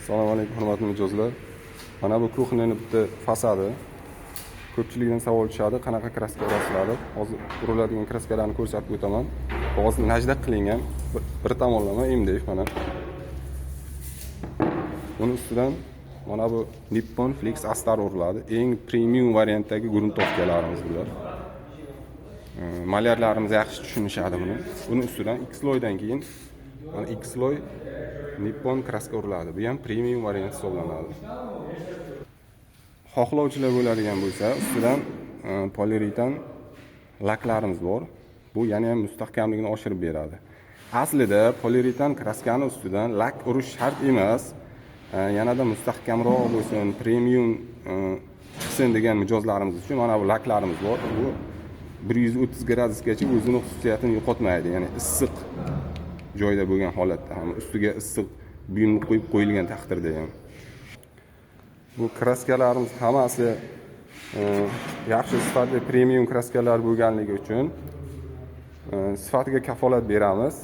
Assalomu alaykum hurmatli mijozlar. Mana bu kuxnyani bitta fasadi. Ko'pchilikdan savol tushadi, qanaqa kraska urasizlar deb. Hozir uriladigan kraskalarni ko'rsatib o'taman. Qog'ozni najda qilingan, bir tomonlama MDF mana. Buni ustidan mana bu Nippon Flex Astar uriladi. Eng premium variantdagi gruntovkalarimiz bular. Malyarlarimiz yaxshi tushunishadi buni. Buni ustidan X-loydan keyin mana X-loy Nippon kraska uriladi. Bu ham premium variant hisoblanadi. Xohlovchilar bo'ladigan bo'lsa, ustidan poliuretan laklarimiz bor. Bu yana ham mustahkamligini oshirib beradi. Aslida poliuretan kraskani ustidan lak urish shart emas. Yanada mustahkamroq bo'lsin, premium chiqsin degan mijozlarimiz uchun mana bu laklarimiz bor. Bu 130 gradusgacha o'zining xususiyatini yo'qotmaydi. Ya'ni issiq joyda bo'lgan holatda ham ustiga issiq buyumni qo'yib qo'yilgan taqdirda ham. Bu kraskalarimiz hammasi yaxshi sifatli premium kraskalar bo'lganligi uchun sifatiga kafolat beramiz.